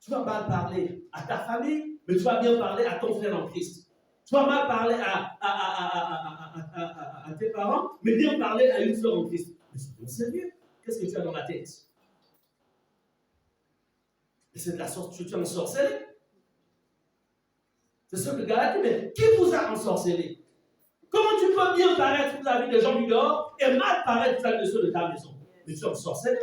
Tu vas mal parler à ta famille, mais tu vas bien parler à ton frère en Christ. Tu vas mal parler à tes parents, mais bien parler à une soeur en Christ. Mais c'est sérieux. Qu'est-ce que tu as dans la tête? Et c'est de la sorte que tu es ensorcelé. C'est ce que le gars a dit, mais qui vous a ensorcelé? Comment tu peux bien paraître vis-à-vis des gens du dehors et mal paraître vis-à-vis de ceux de ta maison? Mais tu es ensorcelé.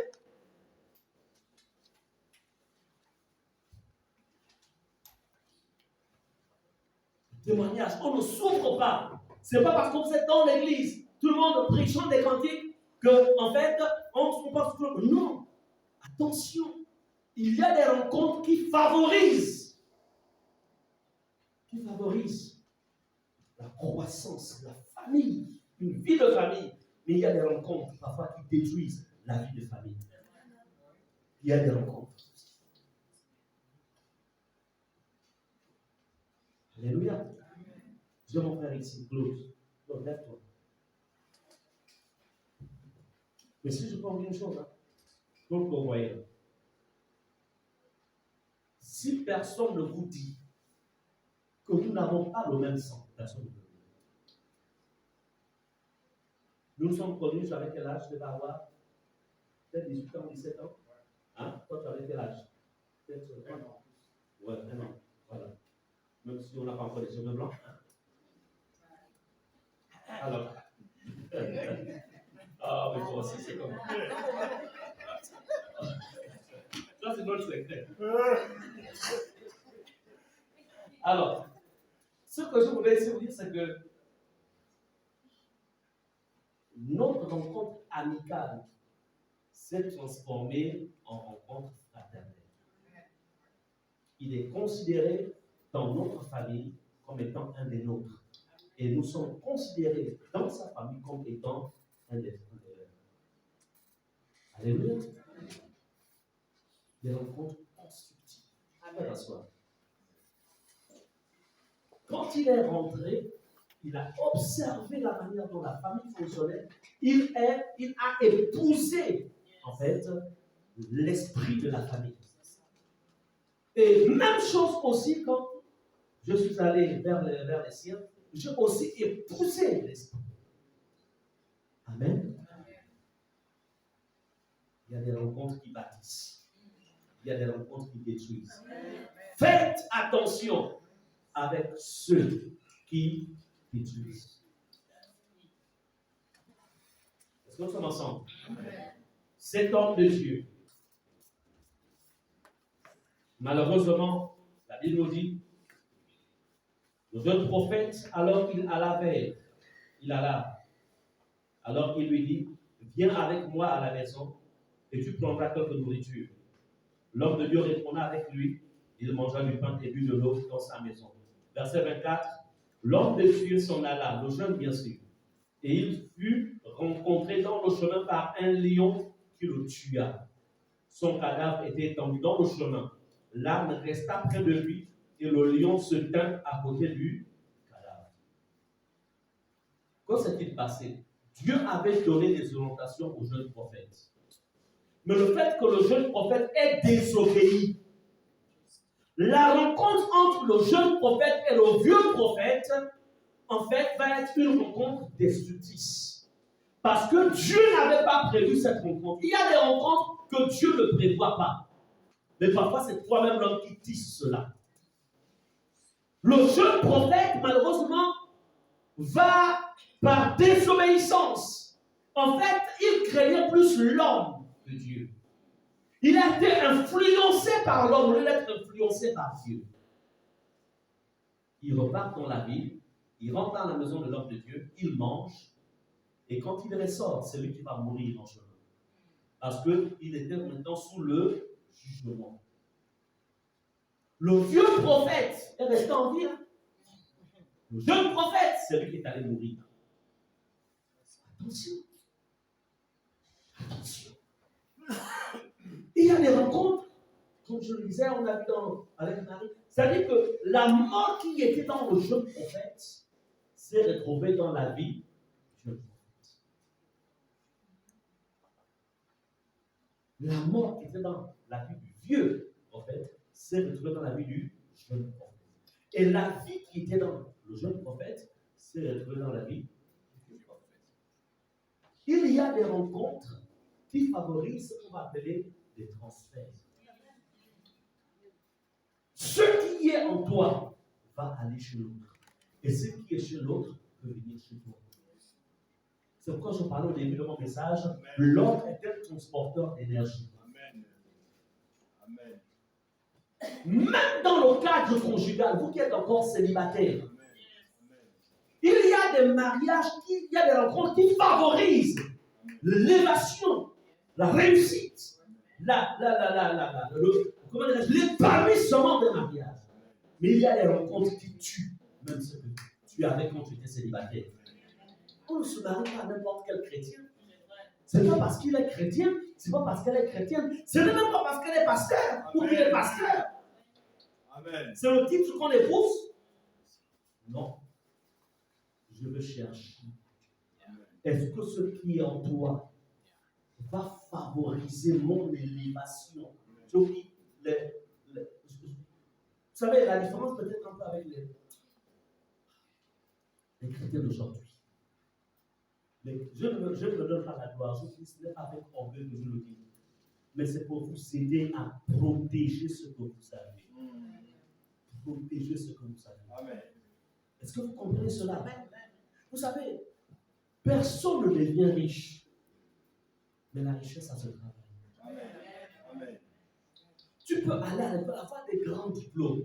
Témoignage, on ne souffre pas. C'est pas parce qu'on est dans l'église, tout le monde prie, chante des cantiques, que en fait, on ne souffre pas. Non. Attention, il y a des rencontres qui favorisent la croissance, la famille, une vie de famille. Mais il y a des rencontres parfois qui détruisent la vie de famille. Il y a des rencontres. Alléluia. J'ai mon frère ici, Claude. Donc, lève-toi. Mais si je peux en dire une chose, hein, donc vous voyez, si personne ne vous dit que nous n'avons pas le même sang, personne ne vous dit. Nous sommes connus, j'avais quel âge? Je devais avoir peut-être 18 ans, 17 ans. Hein? Toi, tu avais quel âge? Peut-être 1 an. Ouais, 1 an. Voilà. Même si on n'a pas encore les cheveux blancs. Alors. Ah, mais toi aussi, c'est comme. Ça, c'est notre secret. Alors, ce que je voulais essayer de vous dire, c'est que notre rencontre amicale s'est transformée en rencontre fraternelle. Il est considéré dans notre famille comme étant un des nôtres. Et nous sommes considérés dans sa famille comme étant un des leurs. Alléluia. Des rencontres constructives. Amen. Quand il est rentré, il a observé la manière dont la famille fonctionnait. Il a épousé, en fait, l'esprit de la famille. Et même chose aussi quand je suis allé vers les siens, j'ai aussi épousé l'esprit. Amen. Il y a des rencontres qui bâtissent. Il y a des rencontres qui détruisent. Faites attention avec ceux qui détruisent. Est-ce que nous sommes ensemble? Cet homme de Dieu, malheureusement, la Bible nous dit, le jeune prophète, alors il alla vers, alors il lui dit, viens avec moi à la maison et tu prendras quelque nourriture. L'homme de Dieu répondit avec lui, il mangea du pain et but de l'eau dans sa maison. Verset 24, l'homme de Dieu s'en alla, le jeune bien sûr, et il fut rencontré dans le chemin par un lion qui le tua. Son cadavre était étendu dans le chemin. L'âne resta près de lui et le lion se tint à côté du cadavre. Qu'en s'est-il passé? Dieu avait donné des orientations au jeune prophète. Mais le fait que le jeune prophète ait désobéi, la rencontre entre le jeune prophète et le vieux prophète, en fait, va être une rencontre destructrice. Parce que Dieu n'avait pas prévu cette rencontre. Il y a des rencontres que Dieu ne prévoit pas. Mais parfois, c'est toi-même l'homme qui tisse cela. Le jeune prophète, malheureusement, va par désobéissance. En fait, il craignait plus l'homme que Dieu. Il a été influencé par l'homme, au lieu d'être influencé par Dieu. Il repart dans la ville, il rentre dans la maison de l'homme de Dieu, il mange, et quand il ressort, c'est lui qui va mourir en chemin. Parce qu'il était maintenant sous le jugement. Le vieux prophète est resté en vie. Le jeune prophète, c'est lui qui est allé mourir. Attention. Attention. Il y a des rencontres, comme je le disais, on a vu avec Marie. C'est-à-dire que la mort qui était dans le jeune prophète s'est retrouvée dans la vie du jeune prophète. La mort qui était dans la vie du vieux prophète s'est retrouvée dans la vie du jeune prophète. Et la vie qui était dans le jeune prophète s'est retrouvée dans la vie du prophète. Il y a des rencontres qui favorisent ce qu'on va appeler des transferts. Ce qui est en toi va aller chez l'autre. Et ce qui est chez l'autre peut venir chez toi. C'est pourquoi je parlais au début de mon message. L'homme est un transporteur d'énergie. Amen. Amen. Même dans le cadre conjugal, vous qui êtes encore célibataire, Amen. il y a des mariages, il y a des rencontres qui favorisent l'élévation, la réussite, l'épanouissement des mariages. Mais il y a des rencontres qui tuent, même ce que tu avais quand tu étais célibataire. On ne se marie pas à n'importe quel chrétien. Ce n'est pas parce qu'il est chrétien, ce n'est pas parce qu'elle est chrétienne, ce n'est même pas parce qu'elle est pasteur ou qu'il est pasteur. Amen. C'est le titre qu'on épouse. Non. Je veux chercher. Est-ce que ce qui est en toi va favoriser mon élévation? Vous savez, la différence peut-être un peu avec les chrétiens d'aujourd'hui. Je ne me donne pas la gloire. Je dis, ce n'est pas avec orgueil que je le dis. Mais c'est pour vous aider à protéger ce que vous savez. Protéger ce que vous savez. Amen. Est-ce que vous comprenez cela? Vous savez, personne ne devient riche. Mais la richesse, ça se travaille. Amen. Amen. Tu peux aller à l'école, avoir des grands diplômes,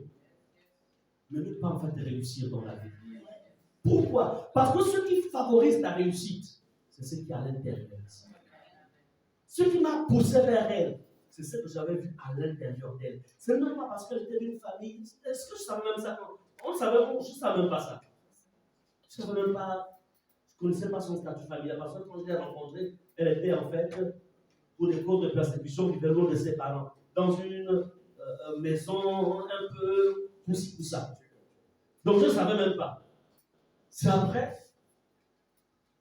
mais ne pas en fait réussir dans la vie. Pourquoi? Parce que ce qui favorise ta réussite, c'est ce qui est à l'intérieur. Ce qui m'a poussé vers elle, c'est ce que j'avais vu à l'intérieur d'elle. C'est même pas parce que j'étais d'une famille. Est-ce que je savais même ça? Je ne savais même pas ça. Je ne savais même pas. Je ne connaissais pas son statut familial. Parce que quand je l'ai rencontrée, elle était en fait, pour des causes de persécution, qui venaient de ses parents. Dans une maison un peu poussi pour ça. Donc je ne savais même pas. C'est après,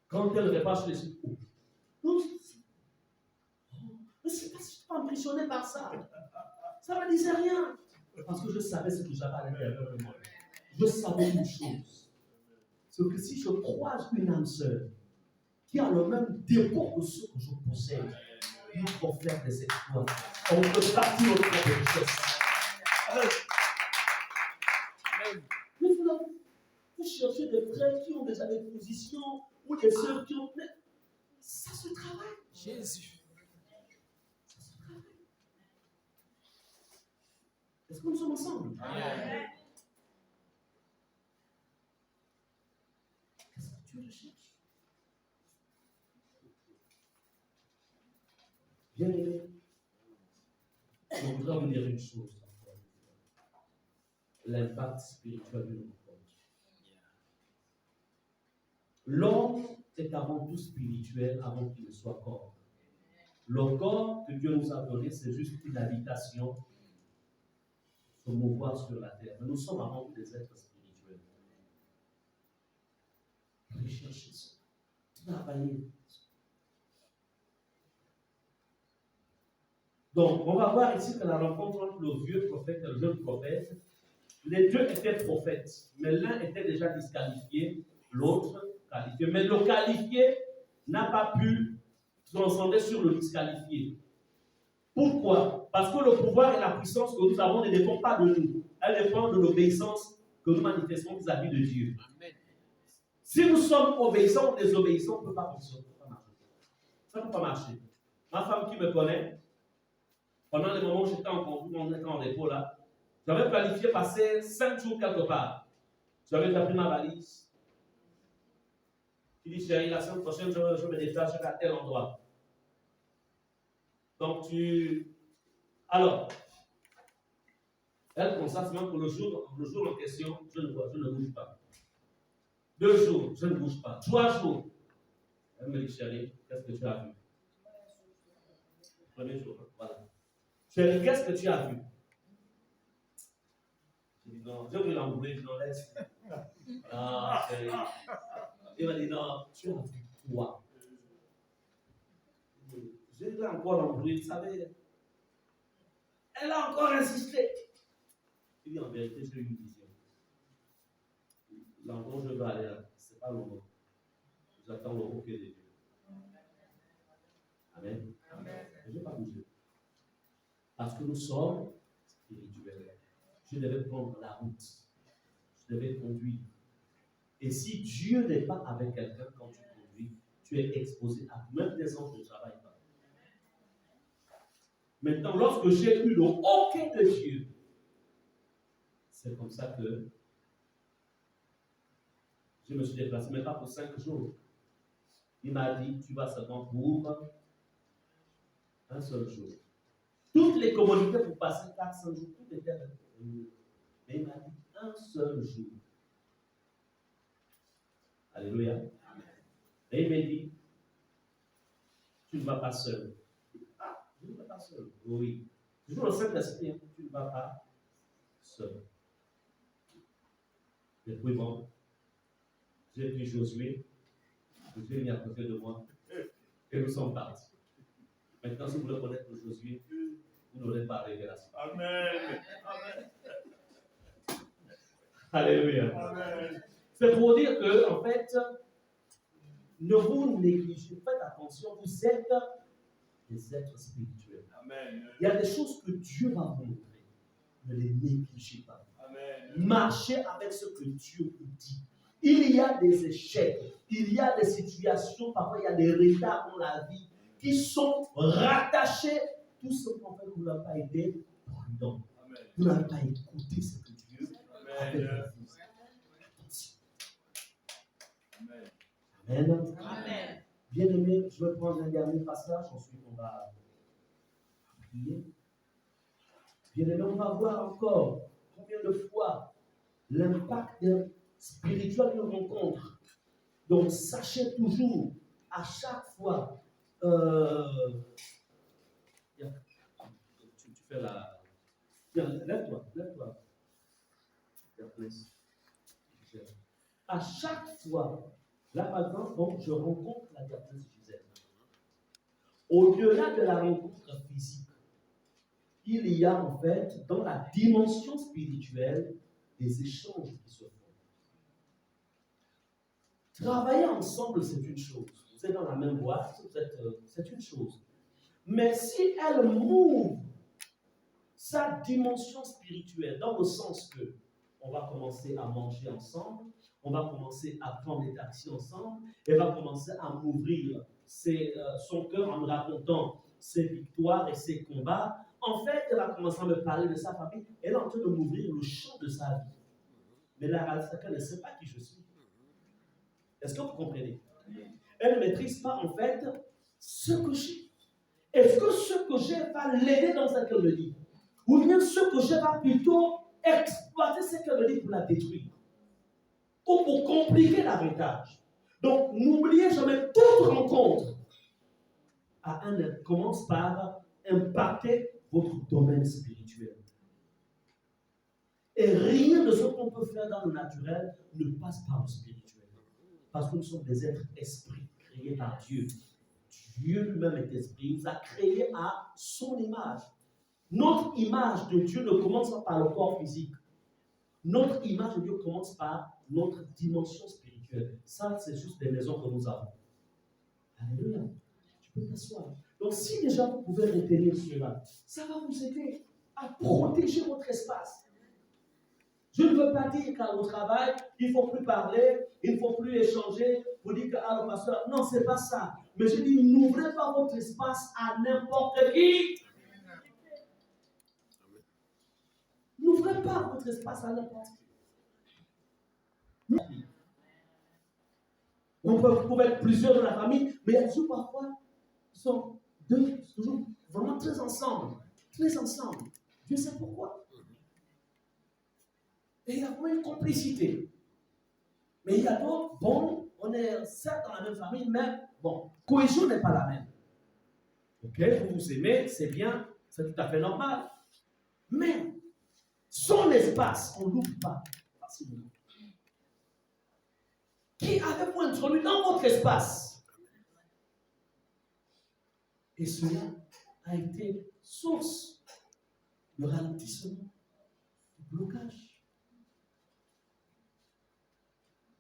quand elle repasse les sous. Donc, mais c'est parce que je suis pas impressionné par ça. Ça ne me disait rien. Parce que je savais ce que j'avais à l'intérieur de moi. Je savais une chose. C'est que si je croise une âme sœur qui a le même dépôt que ce que je possède, nous pouvons faire des exploits. On peut partir notre propre richesse. Vous cherchez des frères qui ont déjà des positions ou des sœurs qui ont. Mais ça se travaille. Jésus. Ça se travaille. Est-ce que nous sommes ensemble? Amen. Qu'est-ce que tu recherches? Bien aimé. Je voudrais vous dire une chose. L'impact spirituel de notre corps. L'homme est avant tout spirituel avant qu'il ne soit corps. Le corps que Dieu nous a donné, c'est juste une habitation, se mouvoir sur la terre. Mais nous sommes avant tout des êtres spirituels. Recherchez ça. Travaillez. Donc, on va voir ici que la rencontre entre le vieux prophète et le jeune prophète, les deux étaient prophètes, mais l'un était déjà disqualifié, l'autre qualifié. Mais le qualifié n'a pas pu transcender sur le disqualifié. Pourquoi? Parce que le pouvoir et la puissance que nous avons ne dépendent pas de nous. Elles dépendent de l'obéissance que nous manifestons vis-à-vis de Dieu. Amen. Si nous sommes obéissants ou désobéissants, on ne peut pas fonctionner. Ça ne peut pas marcher. Ma femme qui me connaît, pendant les moments où j'étais en concours, on était en dépôt là, j'avais planifié passer 5 jours quelque part. J'avais déjà pris ma valise. Tu dis, chérie, la semaine prochaine, je me déplace, je vais à tel endroit. Donc Alors, elle constate même que le jour en question, je ne bouge pas. 2 jours, je ne bouge pas. 3 jours. Elle me dit, chérie, qu'est-ce que tu as vu? Premier jour, voilà. Chérie, qu'est-ce que tu as vu? Je dis non, je vais l'embrouiller, je l'en laisse. Ah, chérie. Il m'a dit non, tu as vu quoi? Je vais encore l'embrouiller, vous savez. Elle a encore insisté. Il dit en vérité, j'ai eu une vision. L'endroit où je veux aller, ce n'est pas le moment. J'attends le OK de Dieu. Amen. Amen. Je ne vais pas bouger. Parce que nous sommes spirituels. Je devais prendre la route. Je devais conduire. Et si Dieu n'est pas avec quelqu'un quand tu conduis, tu es exposé à même des anges ne travaillent pas. Maintenant, lorsque j'ai eu le OK de Dieu, c'est comme ça que je me suis déplacé, mais pas pour 5 jours. Il m'a dit, tu vas seulement pour un seul jour. Toutes les commodités pour passer 400 jours, tout était réuni. Mais il m'a dit, un seul jour. Alléluia. Et il m'a dit, tu ne vas pas seul. Ah, je ne vais pas seul. Oui. Toujours le Saint-Esprit, tu ne vas pas seul. Et puis bon, j'ai pris Josué, Josué est mis à côté de moi, et nous sommes partis. Maintenant, si vous voulez connaître Josué, vous n'aurez pas révélation. Amen. Amen. Alléluia. Amen. C'est pour dire que, en fait, ne vous négligez, faites attention, vous êtes des êtres spirituels. Amen. Il y a des choses que Dieu va vous montrer. Ne les négligez pas. Amen. Marchez avec ce que Dieu vous dit. Il y a des échecs, il y a des situations, parfois il y a des retards dans la vie qui sont rattachés tout simplement parce que vous n'avez pas été prudent. Amen. Vous n'avez pas écouté ce que Dieu avait Amen. dit. Amen. Amen. Amen. Bien aimé, je vais prendre un dernier passage, ensuite on va prier. Bien aimé, on va voir encore combien de fois l'impact spirituel nous rencontre. Donc sachez toujours, à chaque fois, tu fais la... Lève-toi. À chaque fois, là maintenant, donc, je rencontre la diaconesse Gisèle. Au-delà de la rencontre physique, il y a en fait, dans la dimension spirituelle, des échanges qui se font. Travailler ensemble, c'est une chose. Vous êtes dans la même boîte, c'est une chose. Mais si elle m'ouvre sa dimension spirituelle, dans le sens que on va commencer à manger ensemble, on va commencer à prendre des taxis ensemble, elle va commencer à m'ouvrir son cœur en me racontant ses victoires et ses combats. En fait, elle va commencer à me parler de sa famille. Elle est en train de m'ouvrir le champ de sa vie. Mais la réalité, c'est qu'elle ne sait pas qui je suis. Est-ce que vous comprenez? Elle ne maîtrise pas, en fait, ce que j'ai. Est-ce que ce que j'ai va l'aider dans ce qu'elle me dit? Ou bien ce que j'ai va plutôt exploiter ce qu'elle me dit pour la détruire? Ou pour compliquer davantage? Donc, n'oubliez jamais, toute rencontre commence par impacter votre domaine spirituel. Et rien de ce qu'on peut faire dans le naturel ne passe par le spirituel. Parce que nous sommes des êtres esprits créés par Dieu. Dieu lui-même est esprit. Il nous a créés à son image. Notre image de Dieu ne commence pas par le corps physique. Notre image de Dieu commence par notre dimension spirituelle. Ça, c'est juste des maisons que nous avons. Alléluia. Tu peux t'asseoir. Donc, si déjà vous pouvez retenir cela, ça va vous aider à protéger votre espace. Je ne veux pas dire qu'au travail, il ne faut plus parler, il ne faut plus échanger pour dire que, ah, le pasteur, non, ce n'est pas ça. Mais je dis, n'ouvrez pas votre espace à n'importe qui. N'ouvrez pas votre espace à n'importe qui. On peut être plusieurs dans la famille, mais il y a toujours parfois, ils sont deux, toujours vraiment très ensemble. Très ensemble. Dieu sait pourquoi. Et il y a vraiment une complicité. Mais il y a d'autres, bon, on est certes dans la même famille, mais bon, cohésion n'est pas la même. Ok, vous vous aimez, c'est bien, c'est tout à fait normal. Mais son espace, on ne l'ouvre pas facilement. Qui avez-vous introduit dans votre espace? Et cela a été source de ralentissement, Blocage.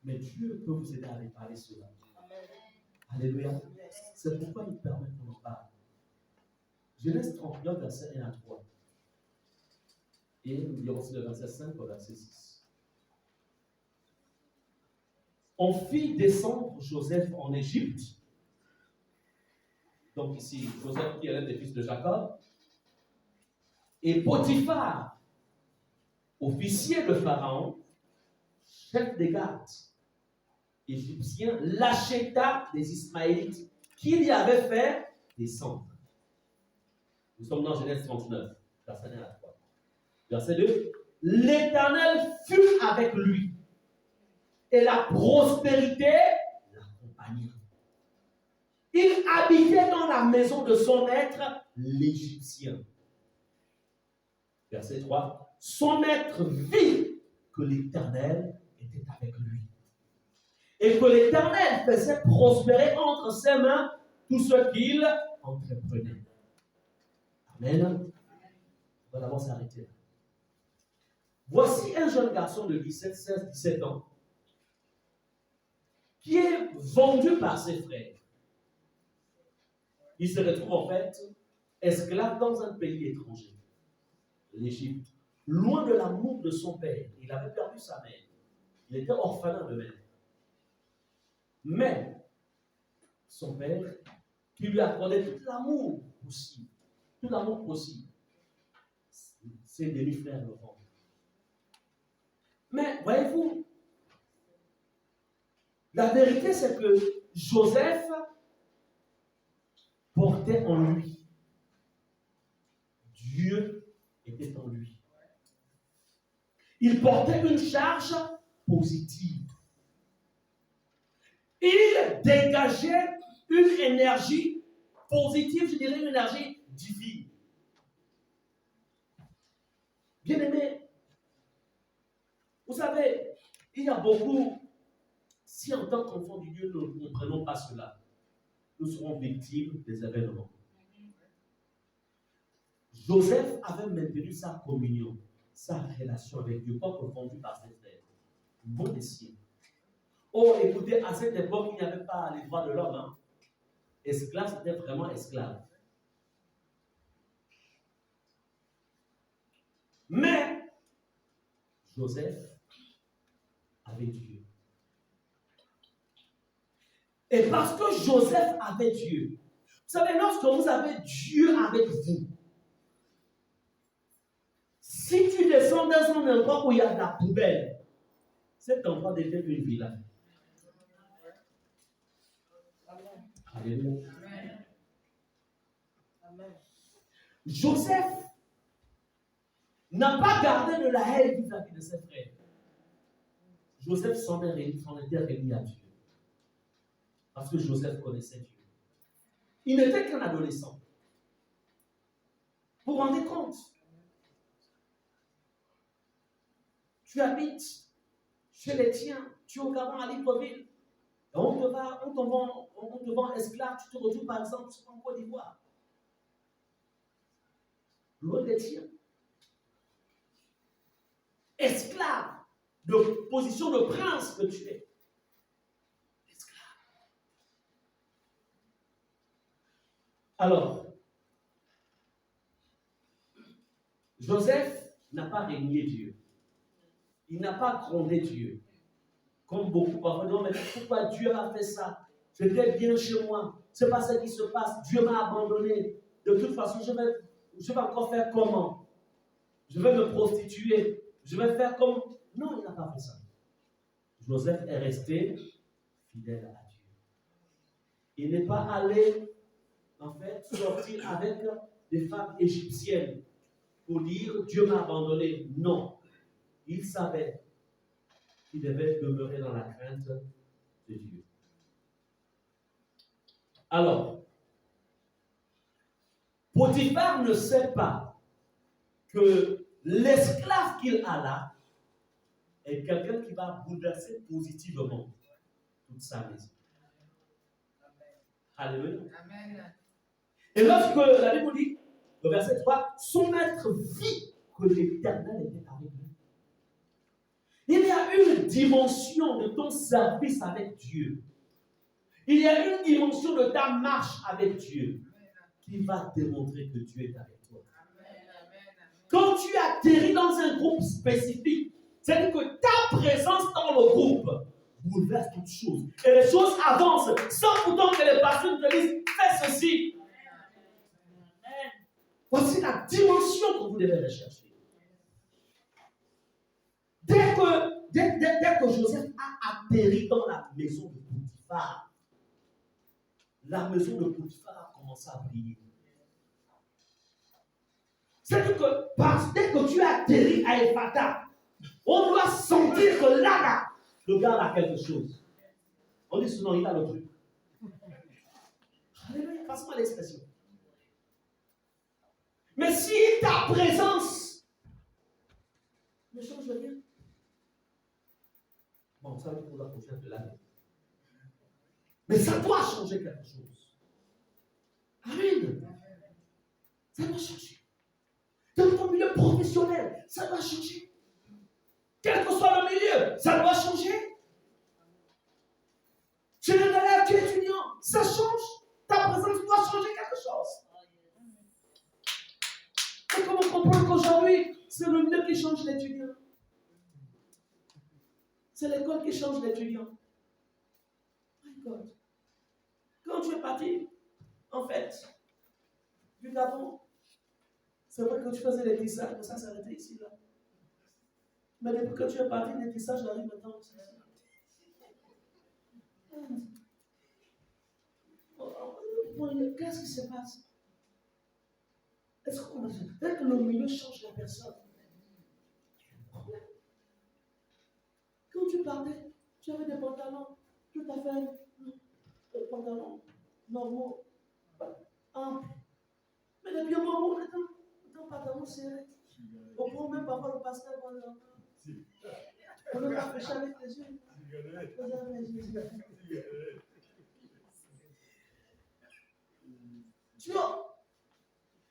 Mais Dieu peut vous aider à réparer cela. Alléluia. C'est pourquoi il permet qu'on en parle. Genèse 39, verset 1 à 3. Et il y a aussi le verset 5 au verset 6. On fit descendre Joseph en Égypte. Donc ici, Joseph qui est l'un des fils de Jacob. Et Potiphar, officier de Pharaon, chef des gardes égyptiens, l'acheta des Ismaélites qu'il y avait fait descendre. Nous sommes dans Genèse 39, verset 1 à 3. Verset 2. L'Éternel fut avec lui, et la prospérité l'accompagna. Il habitait dans la maison de son maître, l'Égyptien. Verset 3. Son maître vit que l'Éternel était avec lui, et que l'Éternel faisait prospérer entre ses mains tout ce qu'il entreprenait. Amen. On va d'abord s'arrêter là. Voici un jeune garçon de 17 ans qui est vendu par ses frères. Il se retrouve en fait esclave dans un pays étranger, l'Égypte, loin de l'amour de son père. Il avait perdu sa mère. Il était orphelin de mère. Mais son père, qui lui accordait tout l'amour possible, ses demi-frères le vendent. Mais voyez-vous, la vérité c'est que Joseph portait en lui. Dieu était en lui. Il portait une charge positive. Il dégageait une énergie positive, je dirais une énergie divine. Bien-aimés, vous savez, il y a beaucoup, si en tant qu'enfants de Dieu, nous ne prenons pas cela, nous serons victimes des événements. Joseph avait maintenu sa communion, sa relation avec Dieu, pas confondu par ses frères. Bon des siens. Oh, écoutez, à cette époque, il n'y avait pas les droits de l'homme. Hein. Esclave, c'était vraiment esclave. Mais Joseph avait Dieu. Et parce que Joseph avait Dieu, vous savez, lorsque vous avez Dieu avec vous, si tu descends dans un endroit où il y a de la poubelle, cet endroit devient une villa. Alléluia. Amen. Joseph n'a pas gardé de la haine vis-à-vis de ses frères. Joseph s'en était remis à Dieu. Parce que Joseph connaissait Dieu. Il n'était qu'un adolescent. Vous vous rendez compte? Tu habites chez les tiens, tu es au Gabon, à Libreville. On te vend esclave, tu te retrouves par exemple en Côte d'Ivoire. Loin des tiens. Esclave, de position de prince que tu es. Esclave. Alors, Joseph n'a pas régné Dieu. Il n'a pas grondé Dieu. Comme beaucoup parfois disent, mais pourquoi Dieu a fait ça? J'étais bien chez moi. C'est pas ce qui se passe. Dieu m'a abandonné. De toute façon, je vais encore faire comment? Je vais me prostituer. Je vais faire comme... Non, il n'a pas fait ça. Joseph est resté fidèle à Dieu. Il n'est pas allé, en fait, sortir avec des femmes égyptiennes pour dire Dieu m'a abandonné. Non. Il savait qu'il devait demeurer dans la crainte de Dieu. Alors, Potiphar ne sait pas que l'esclave qu'il a là est quelqu'un qui va bouleverser positivement toute sa maison. Alléluia. Amen. Et lorsque la Bible dit, le verset 3, son maître vit que l'Éternel était avec lui. Il y a une dimension de ton service avec Dieu. Il y a une dimension de ta marche avec Dieu qui va démontrer que Dieu est avec toi. Quand tu atterris dans un groupe spécifique, c'est-à-dire que ta présence dans le groupe bouleverse toutes choses. Et les choses avancent sans pourtant que les personnes te disent fais ceci. Voici la dimension que vous devez rechercher. Dès que Joseph a atterri dans la maison de Potiphar, la maison de Potiphar a commencé à briller. C'est-à-dire que dès que tu as atterri à Ephata, on doit sentir que là, le gars a quelque chose. On dit souvent, il a le truc. Alléluia, passe-moi l'expression. Mais si ta présence ne change rien, bon, ça va être pour la prochaine de l'année. Mais ça doit changer quelque chose. Amen. Ça doit changer. Dans ton milieu professionnel, ça doit changer. Quel que soit le milieu, ça doit changer. Tu es un élève, tu es étudiant, ça change. Ta présence doit changer quelque chose. Et comment comprendre qu'aujourd'hui, c'est le milieu qui change l'étudiant? C'est l'école qui change l'étudiant. My God. Quand tu es parti, en fait, du Gabon, c'est vrai que tu faisais les tissages, mais ça s'arrêtait ici, là. Mais depuis que tu es parti, les tissages arrivent maintenant aussi. Qu'est-ce qui se passe? Est-ce qu'on a fait? Peut-être que le milieu change la personne. Quand tu partais, tu avais des pantalons tout à fait des pantalons normaux, amples. Mais depuis un moment, ton pantalon serré. Au point même parfois le pasteur va le on ne peut pas pêcher avec les yeux. Tu vois,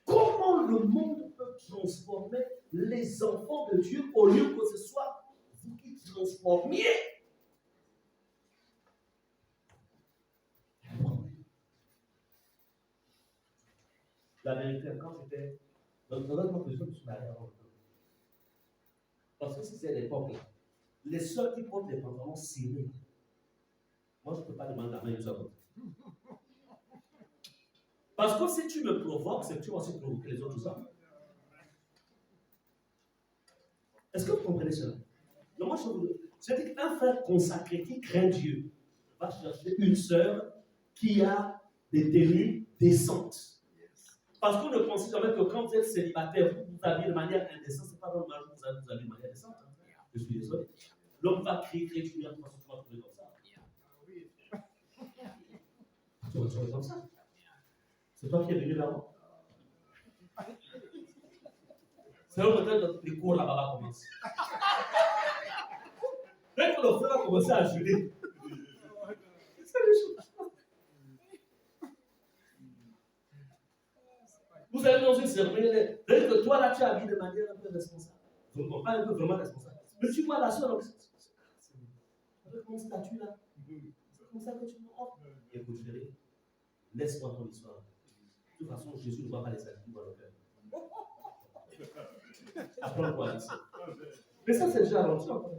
comment le monde peut transformer les enfants de Dieu au lieu que ce soit vous qui transformiez? La vérité, quand j'étais dans notre position de derrière, parce que c'était l'époque, les seuls qui portent des pantalons serrés, moi je ne peux pas demander la main de seconde. Parce que si tu me provoques, c'est que tu vas aussi provoquer les autres hommes. Est-ce que vous comprenez cela? Donc moi je dis qu'un frère consacré qui craint Dieu va chercher une sœur qui a des tenues décentes. Parce qu'on ne pense jamais que quand vous êtes célibataire, vous habillez de manière indécente, ce n'est pas normal que vous habillez de manière décente. Je suis désolé. L'homme va crier, tu viens, tu vas trouver comme ça. Tu vas trouver comme ça. C'est toi qui es venu là-haut. C'est là peut-être que les cours là-bas commencent. Dès que le frère a commencé à jurer, c'est les choses. Vous allez dans une cérémonie, dès que toi là tu as habillé de manière un peu responsable. Donc, pas un peu vraiment responsable. Mais tu vois la soeur, avec mon statut là, c'est comme ça que tu me offres. Écoute, chérie, laisse-moi ton histoire. De toute façon, Jésus ne voit pas les statuts, il voit le cœur. Apprends-moi ici. Mais ça, c'est déjà rentré encore.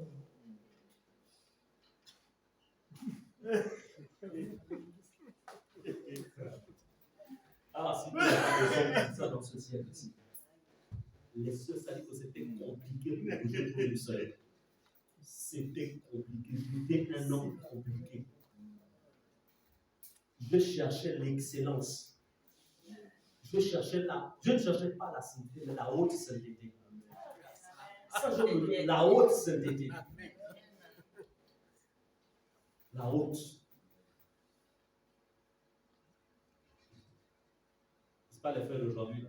Ah, si tu as ça dans ce siècle-ci. Les sœurs, ça dit que c'était compliqué pour que je trouve le soleil. C'était compliqué. C'était un homme compliqué. Je cherchais l'excellence. Je ne cherchais pas la sainteté, mais la haute sainteté. Ça, je veux dire, la haute sainteté. La haute. Ce n'est pas les frères d'aujourd'hui.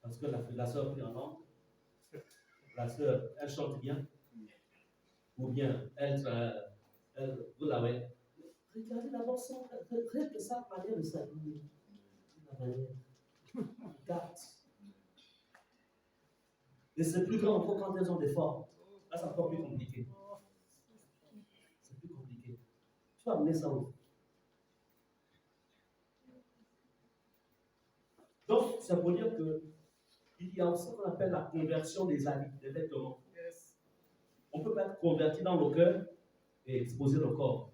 Parce que la sœur prie en langue, la sœur, elle chante bien, ou bien elle vous l'avez. Regardez d'abord son, regardez sa manière de s'habiller. La manière. Regarde. Et c'est plus grand encore quand elles ont des formes. Là, c'est encore plus compliqué. C'est plus compliqué. Tu vas amener ça où? Donc, ça veut dire qu'il y a aussi ce qu'on appelle la conversion des habits, des vêtements. On ne peut pas être converti dans le cœur et exposer le corps.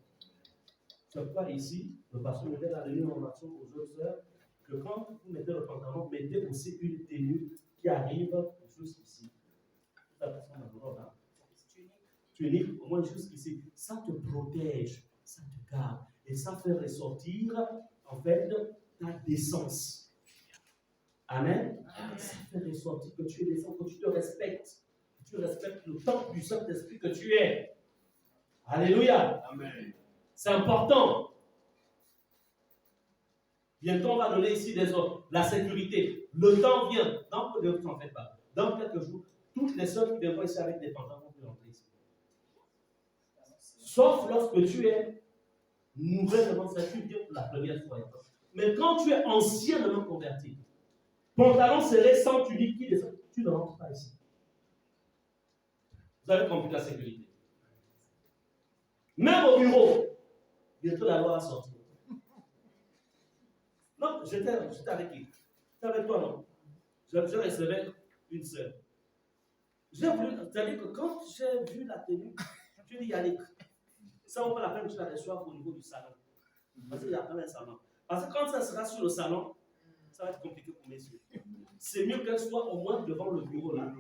C'est pourquoi ici, le pasteur mettait la recommandation aux jeunes sœurs que quand vous mettez le pantalon, mettez aussi une tenue qui arrive jusqu'ici. Tunique, au moins jusqu'ici. Ça te protège, ça te garde. Et ça fait ressortir, en fait, ta décence. Amen. Ça fait ressortir que tu es décent, que tu te respectes. Que tu respectes le temps du Saint-Esprit que tu es. Alléluia. Amen. C'est important. Bientôt, on va donner ici des ordres. La sécurité. Le temps vient. Dans peu de temps, n'en faites pas. Dans quelques jours, toutes les sœurs qui viendront ici avec des pantalons vont plus rentrer ici. Sauf lorsque tu es nouvellement sanctifié pour la première fois. Mais quand tu es anciennement converti, pantalon serré sans tunique qui descend, tu ne rentres pas ici. Vous avez compris la sécurité. Même au bureau, bientôt la loi va sortir. Non, j'étais avec qui? J'étais avec toi, non? Je recevais une sœur. J'ai voulu, c'est-à-dire que quand j'ai vu la tenue, je dis Yannick, ça vaut pas la peine que tu la reçoives au niveau du salon. Parce qu'il y a plein de salons. Parce que quand ça sera sur le salon, ça va être compliqué pour mes yeux. C'est mieux qu'elle soit au moins devant le bureau là.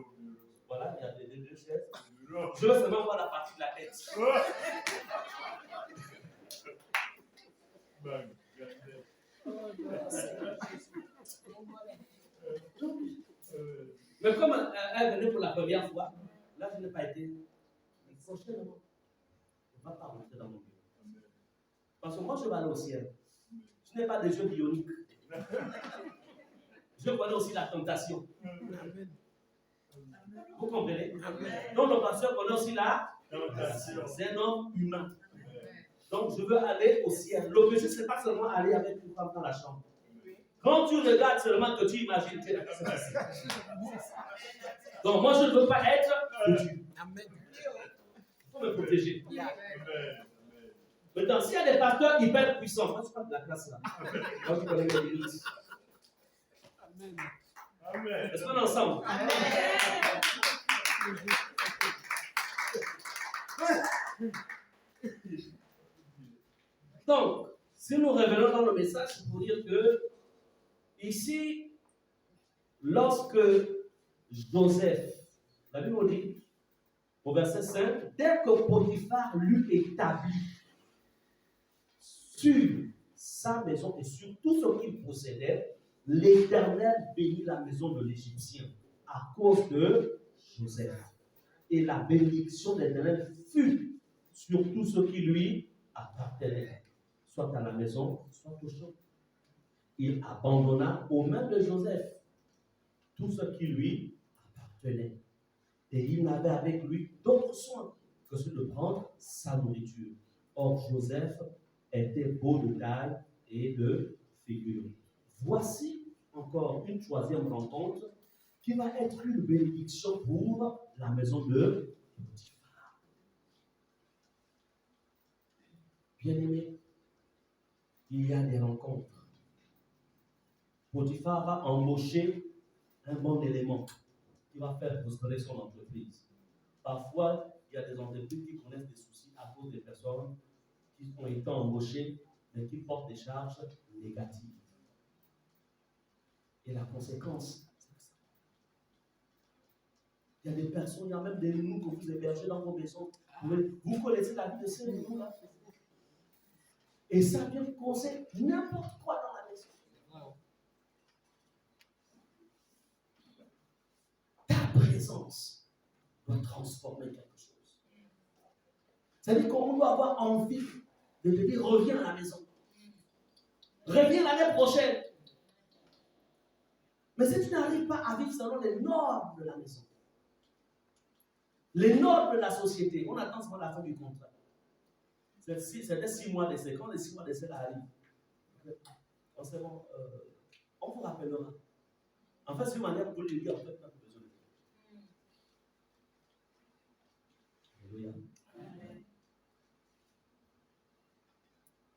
Voilà, il y a des deux chaises. Je veux seulement voir la partie de la tête. Mais comme elle venait pour la première fois, là je n'ai pas été. Prochainement, je ne vais pas rentrer dans mon bureau. Parce que moi je vais aller au ciel. Je n'ai pas de jeu bionique. Je connais aussi la tentation. Vous comprenez? Donc le pasteur connaît aussi la tentation. C'est un homme humain. Donc je veux aller au ciel. L'objectif, ce n'est pas seulement aller avec une femme dans la chambre. Quand tu regardes seulement que tu imagines, tu es là. Donc moi je ne veux pas être foutu. Il faut me protéger. Maintenant, s'il y a des pasteurs hyper puissants, moi je parle de la classe là. Moi je connais les limites. Amen. Est-ce qu'on est ensemble? Donc, si nous revenons dans le message, c'est pour dire que ici, lorsque Joseph, la Bible dit au verset 5, dès que Potiphar l'eut établi sur sa maison et sur tout ce qu'il possédait, l'Éternel bénit la maison de l'Égyptien à cause de Joseph. Et la bénédiction de l'Éternel fut sur tout ce qui lui appartenait, soit à la maison, soit au champ. Il abandonna aux mains de Joseph tout ce qui lui appartenait. Et il n'avait avec lui d'autre soin que celui de prendre sa nourriture. Or, Joseph était beau de taille et de figure. Voici encore une troisième rencontre qui va être une bénédiction pour la maison de Potiphar. Bien-aimé, il y a des rencontres. Potiphar va embaucher un bon élément qui va faire prospérer son entreprise. Parfois, il y a des entreprises qui connaissent des soucis à cause des personnes qui ont été embauchées, mais qui portent des charges négatives. Et la conséquence, c'est ça. Il y a des personnes, il y a même des loups que vous hébergez dans vos maisons. Vous connaissez la vie de ces loups-là. Et ça vient causer n'importe quoi dans la maison. Ta présence doit transformer quelque chose. C'est-à-dire qu'on doit avoir envie de te dire, reviens à la maison. Reviens l'année prochaine. Mais si tu n'arrives pas à vivre selon les normes de la maison, les normes de la société, on attend souvent la fin du contrat. C'était 6 mois d'essai. Quand les 6 mois d'essai arrivent, on vous rappellera. En fait, c'est une manière pour lui dire, en fait, pas besoin de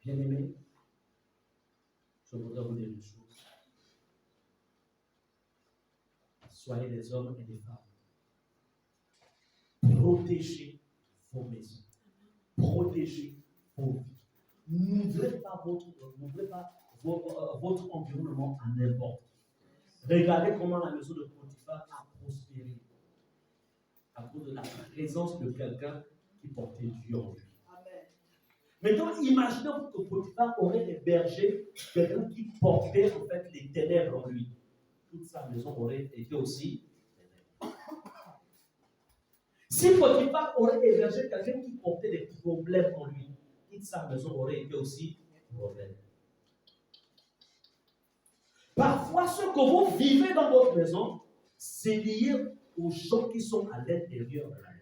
Bien-aimés, je voudrais vous dire une chose. Soyez des hommes et des femmes. Protégez vos maisons. Protégez vos vies. N'ouvrez pas votre environnement à n'importe qui. Regardez comment la maison de Potiphar a prospéré à cause de la présence de quelqu'un qui portait Dieu en lui. Maintenant, imaginez que Potiphar aurait hébergé quelqu'un qui portait en fait les ténèbres en lui. Toute sa maison aurait été aussi ténèbres. Si Potiphar aurait hébergé quelqu'un qui portait des problèmes en lui, toute sa maison aurait été aussi problème. Parfois, ce que vous vivez dans votre maison, c'est lié aux gens qui sont à l'intérieur de la maison.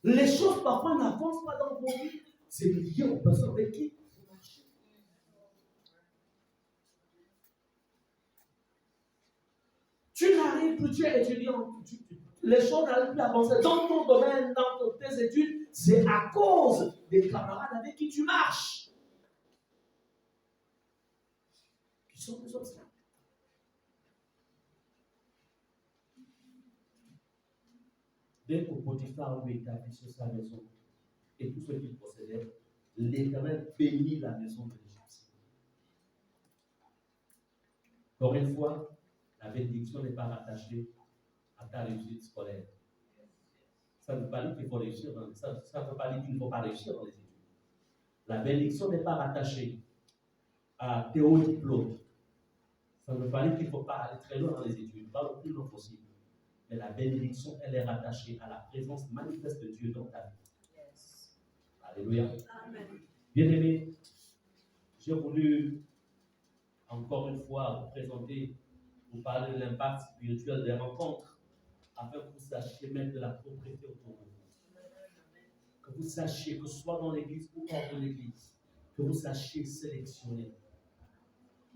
Les choses parfois n'avancent pas dans vos vies, c'est lié aux personnes avec qui vous marchez. Tu n'arrives plus, tu es étudiant, les choses n'arrivent plus à avancer dans ton domaine, dans tes études, c'est à cause des camarades avec qui tu marches. Qui sont des obstacles. Dès que Potiphar lui établit sur sa maison et tout ce qu'il possédait, l'Éternel bénit la maison de l'Égyptien. Encore une fois, la bénédiction n'est pas rattachée à ta réussite scolaire. Ça ne veut pas dire qu'il faut réussir, ça ne veut pas dire qu'il ne faut pas réussir dans les études. La bénédiction n'est pas rattachée à tes hauts diplômes. Ça ne veut pas dire qu'il ne faut pas aller très loin dans les études, pas le plus loin possible. Mais la bénédiction, elle est rattachée à la présence manifeste de Dieu dans ta vie. Yes. Alléluia. Amen. Bien-aimés, j'ai voulu encore une fois vous présenter, vous parler de l'impact spirituel des rencontres, afin que vous sachiez mettre de la propriété autour de vous. Que vous sachiez, que ce soit dans l'église ou hors de l'église, que vous sachiez sélectionner.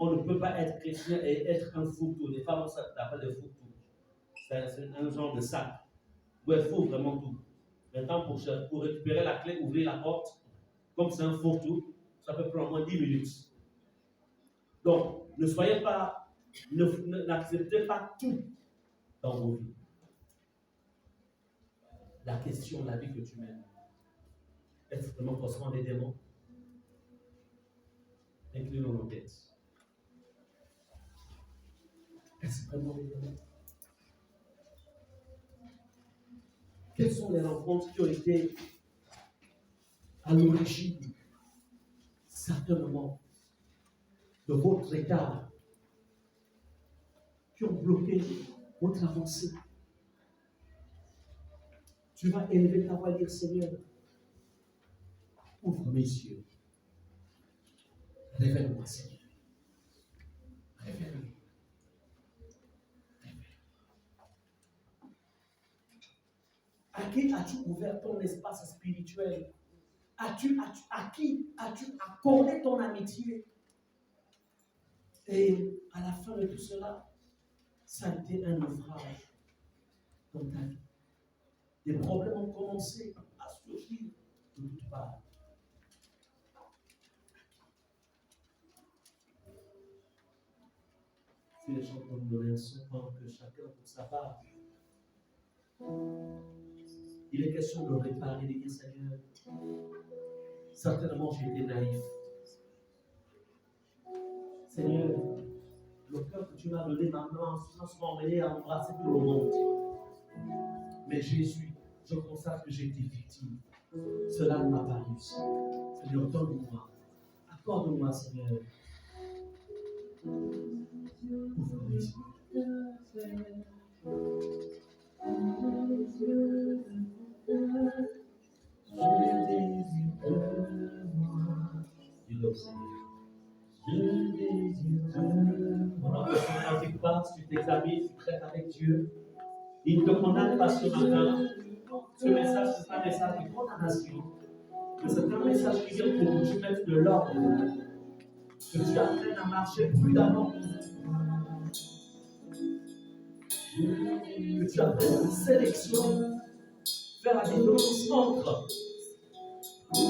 On ne peut pas être chrétien et être un fourre-tout. Les femmes, ça s'appelle des fourre-tout. C'est un genre de sac où il faut vraiment tout. Maintenant, pour récupérer la clé, ouvrir la porte, comme c'est un fourre-tout, ça peut prendre au moins 10 minutes. Donc, ne soyez pas, n'acceptez pas tout dans vos vies. La question, la vie que tu mènes, est-ce vraiment forcément des démons? Inclinons nos têtes. Est-ce vraiment des démons? Quelles sont les rencontres qui ont été à l'origine, certainement, de votre état, qui ont bloqué votre avancée? Tu vas élever ta voix et dire, Seigneur, ouvre mes yeux. Révèle-moi, Seigneur. Révèle-moi. À qui as-tu ouvert ton espace spirituel? À qui as-tu accordé ton amitié? Et à la fin de tout cela, ça a été un naufrage dans ta vie. Des problèmes ont commencé à surgir de toutes parts. Si les gens peuvent donner un son, que chacun pour sa part. Il est question de réparer les dire, Seigneur. Certainement, j'ai été naïf. Seigneur, le cœur que tu m'as donné maintenant, m'a souvent emmené à embrasser tout le monde. Mais Jésus, je constate que j'ai été victime. Cela ne m'a pas réussi. Seigneur, donne-moi. Accorde-moi, Seigneur. Ouvre les yeux. Quand tu parles, tu t'examines, tu traites avec Dieu. Il ne te condamne pas ce matin. Ce message, c'est un message de condamnation. Mais c'est un message qui vient pour que tu mettes de l'ordre. Que tu apprennes à marcher prudemment. Que tu apprennes une sélection. faire la différence entre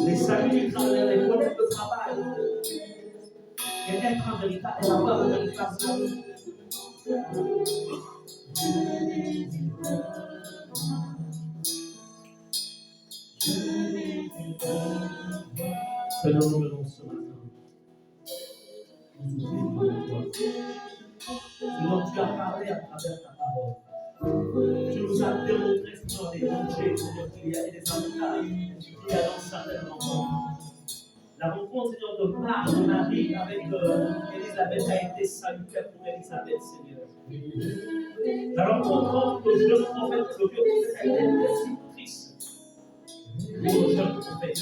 les saluts du travail, les collègues de travail, et être un véritable, et avoir un véritable salut. Seigneur, nous venons ce matin. Nous nous bénissons de toi. Seigneur, tu as parlé à travers ta parole. Tu nous as démontré, Seigneur, les dangers, Seigneur, qu'il y a et les avantages qu'il y a dans certaines rencontres. La rencontre, Seigneur, de Marc, de Marie avec Élisabeth a été salutaire pour Élisabeth, Seigneur. La rencontre entre le jeune prophète et le vieux prophète a été triste pour le jeune prophète.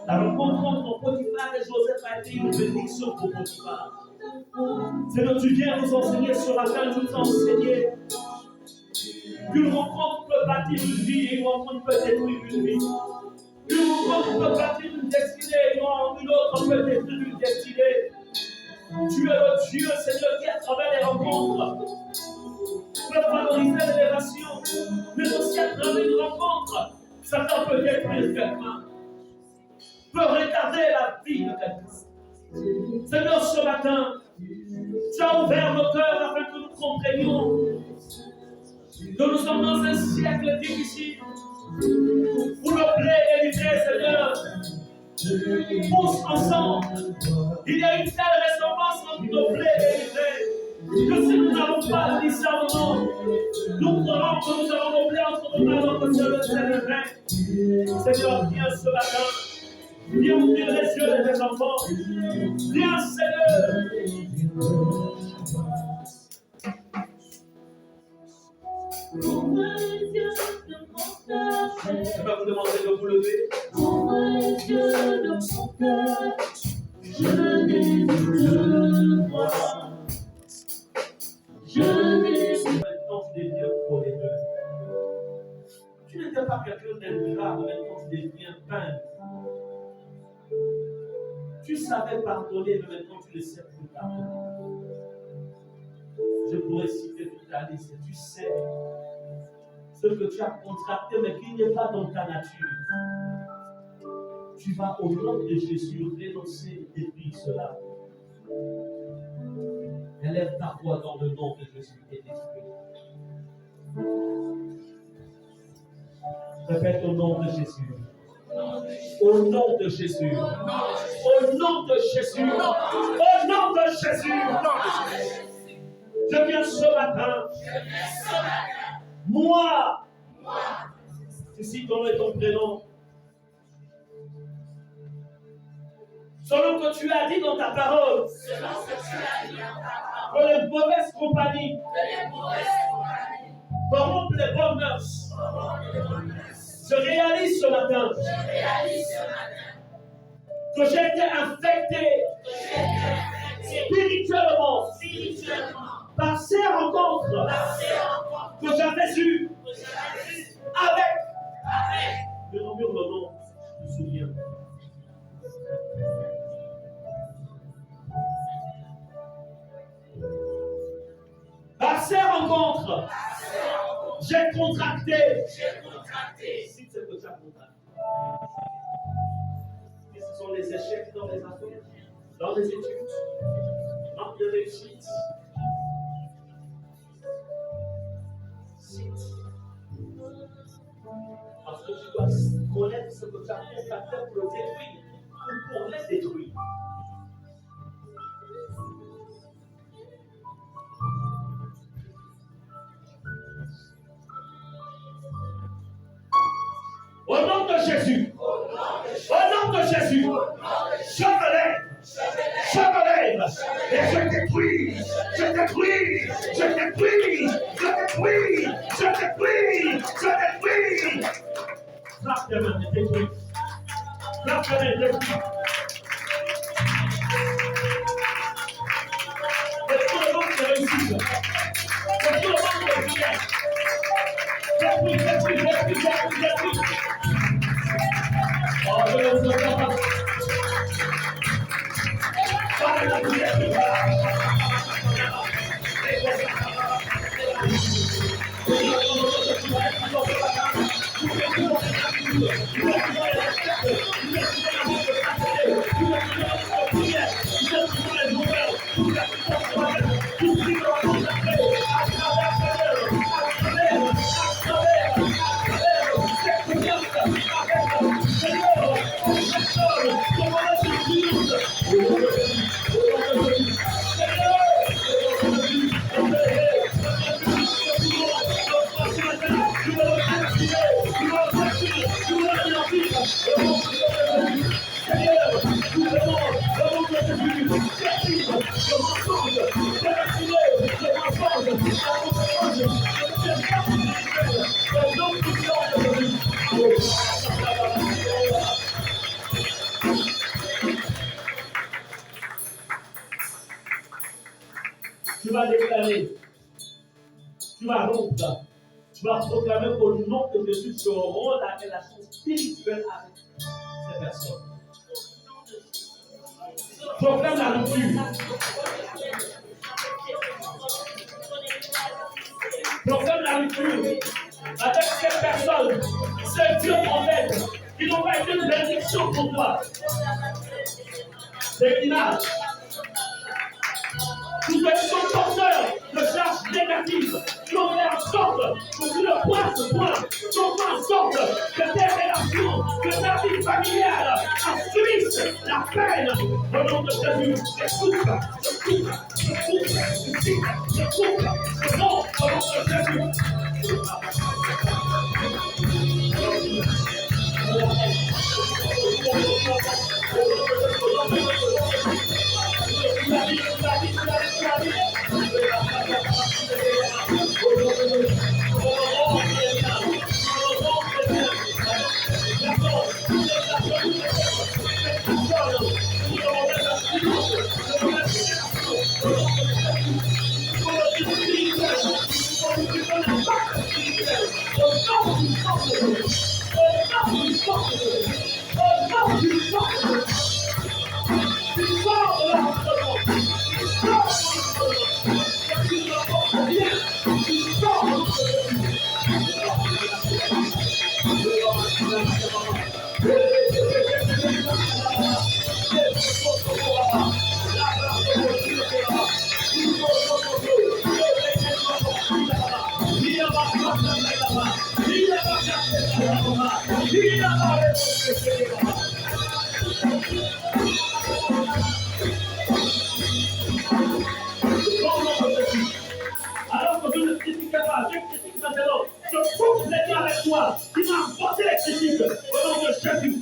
La rencontre entre Potiphar et Joseph a été une bénédiction pour Potiphar. Seigneur, tu viens nous enseigner ce matin, nous enseigner qu'une rencontre peut bâtir une vie et une rencontre peut détruire une vie. Une rencontre peut bâtir une destinée et une autre peut détruire une destinée. Tu es le Dieu, Seigneur, qui à travers les rencontres peut favoriser l'élévation, mais aussi à travers une rencontre, Satan peut détruire quelqu'un, peut retarder la vie de quelqu'un. Seigneur, ce matin, tu as ouvert nos cœurs afin que nous comprenions que nous sommes dans un siècle difficile où le blé et l'idée, Seigneur, poussent ensemble. Il y a une telle ressemblance entre le blé et l'idée que si nous n'avons pas le discernement, nous croirons que nous avons le blé entre nos mains alors que c'est le vrai. Seigneur, viens ce matin. Viens ouvrir les yeux de tes enfants. Viens, Seigneur. Je vais vous demander de vous lever. Maintenant, tu deviens pour les deux. Tu n'étais pas quelqu'un d'ingrat, maintenant tu deviens peintre. Tu savais pardonner, mais maintenant tu ne sais plus pardonner. Je pourrais citer toute la liste. Tu sais ce que tu as contracté, mais qui n'est pas dans ta nature. Tu vas au nom de Jésus renoncer et détruire cela. Élève ta voix dans le nom de Jésus et détruis. Répète au nom de Jésus. Au nom de Jésus. Au nom de Jésus. Au nom de Jésus. Je viens ce matin. Moi. Ici, ton nom et ton prénom. Selon que tu as dit dans ta parole. Que les mauvaises compagnies. Corrompent les bonnes mœurs. Je réalise ce matin que j'ai été infecté spirituellement par ces rencontres que j'avais eues avec. Je murmure le nom, je me souviens. Par ces rencontres, j'ai contracté. Si c'est que tu as contracté. Si ce sont les échecs dans les affaires, dans les études, manque de réussite. Parce que tu dois connaître ce que tu as contracté pour le détruire ou pour les détruire. Au nom de Jésus, au nom de Jésus, je me lève et je détruis, je détruis, je détruis, je détruis, je détruis, je détruis. Frappe tes mains, détruis. Frappe tes mains, détruis. C'est tout le monde qui réussit. C'est tout le monde qui réussit. Détruis, détruis, détruis, détruis, détruis. Oh, je ne vous entends pas. Pas la prière de God. Tu vas déclarer, tu vas rompre, tu vas proclamer qu'au nom de Jésus, tu auras la relation spirituelle avec ces personnes. Proclame la rupture. Proclame la rupture avec ces personnes, ces dieux prophètes qui n'ont pas été une bénédiction pour toi. Des guinages. Tous ceux qui sont porteurs de charges négatives, qui ont fait en sorte que tu ne poisses point, qui ont fait en sorte que tes relations, que ta vie familiale en subisse la peine. Au nom de Jésus, je coupe, non, au nom de Jésus. Alors que je ne critique pas, je critique maintenant. Je coupe les liens avec toi qui m'a apporté les critiques au nom de Jésus.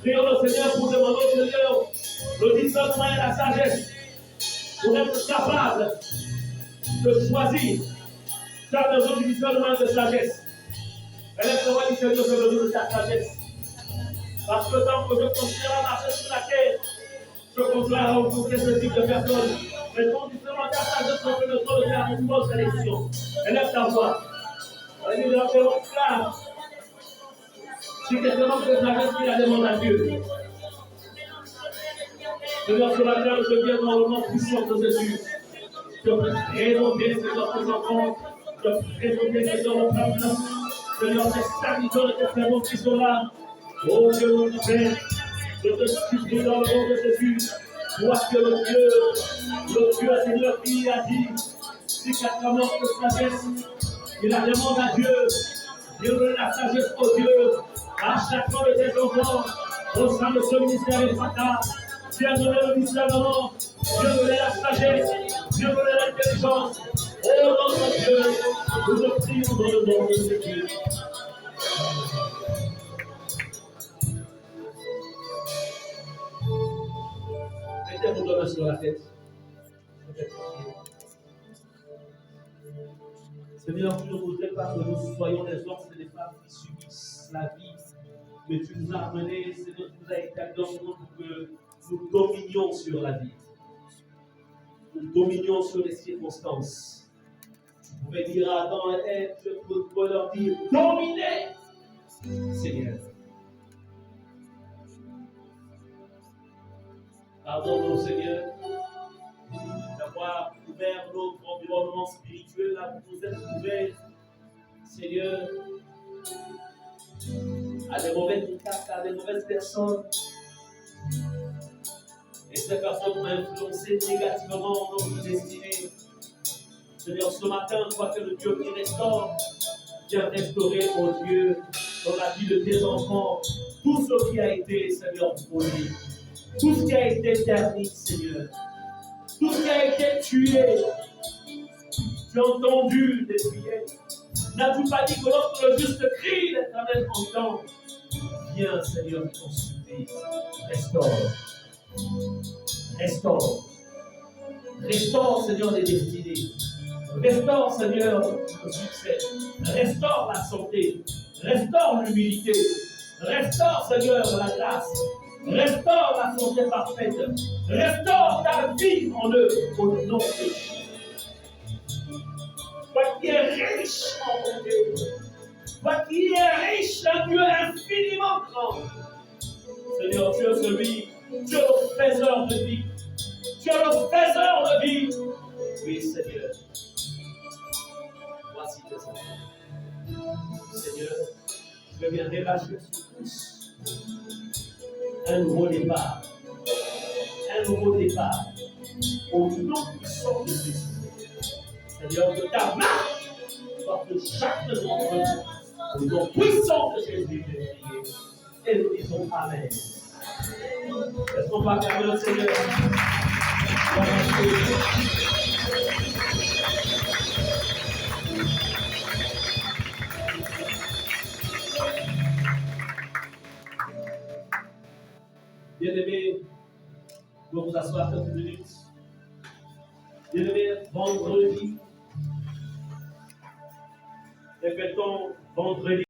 Prions le Seigneur pour demander au Seigneur le discernement et la sagesse pour être capable de choisir. Tu as besoin du discernement et de sagesse. Et laisse-moi dire que j'ai besoin de ta sagesse. Parce que tant que je continue à marcher sur la terre, je continue à rencontrer ce type de personnes. Mais ton discernement et ta sagesse sont le temps de faire une bonne sélection. Élève ta voix. Allez, nous appelons là. Si quelqu'un de sagesse qui la demande à Dieu. Seigneur, ce matin, je viens dans le nom puissant de Jésus. Je présenter ces enfants, je présenter ces enfants. Seigneur, ces serviteurs et ces servants qui sont là. Oh Dieu, mon Père, je te supplie dans le nom de Jésus. Vois que le Dieu, Seigneur, qui a dit, si quelqu'un manque de sagesse, il la demande à Dieu. Dieu donne la sagesse au Dieu. À chacun de tes enfants, au sein de ce ministère et Fata, Dieu a donné le discernement, Dieu a donné la sagesse, Dieu a donné l'intelligence. Oh notre Dieu, nous te prions dans le nom de Jésus. Mettez vos doigts sur la tête. Seigneur, tu ne voudrais pas que nous soyons des hommes et des femmes qui subissent la vie. Mais tu nous as amenés, Seigneur, tu nous as établis dans le monde pour que nous dominions sur la vie. Nous dominions sur les circonstances. Tu pouvais dire à Adam et Ève, je peux leur dire, dominez, Seigneur. Pardonne-nous, Seigneur, d'avoir ouvert notre environnement spirituel là où nous êtes ouverts, Seigneur, à des mauvais contacts, à des mauvaises personnes. Et ces personnes ont influencé négativement notre destinée. Seigneur, ce matin, toi que le Dieu qui restaure, viens restaurer, oh Dieu, dans la vie de tes enfants, tout ce qui a été, Seigneur, volé, tout ce qui a été terni, Seigneur, tout ce qui a été tué. Tu as entendu les prières. N'as-tu pas dit que lorsque le juste crie, l'Éternel entend? Viens, Seigneur, je t'en supplie. Restaure. Restaure. Restaure, Seigneur, les destinées. Restaure, Seigneur, le succès. Restaure la santé. Restaure l'humilité. Restaure, Seigneur, la grâce. Restaure la santé parfaite. Restaure ta vie en eux au nom de Jésus. Toi qui es riche en bonté. Toi qui es riche, un Dieu infiniment grand. Seigneur, tu es celui, tu es le faiseur de vie. Tu es le faiseur de vie. Oui, Seigneur. Voici tes enfants. Seigneur, je viens relâcher sur tous un nouveau départ. Un nouveau départ. Au nom puissant de Jésus. Seigneur, que ta main soit de chacun d'entre nous. Au nom puissant de Jésus, j'ai prié. Et nous disons Amen. Est-ce qu'on va acclamer le Seigneur? Bien-aimés, vous vous asseoir quelques minutes. Bien-aimés, vendredi, répétons vendredi.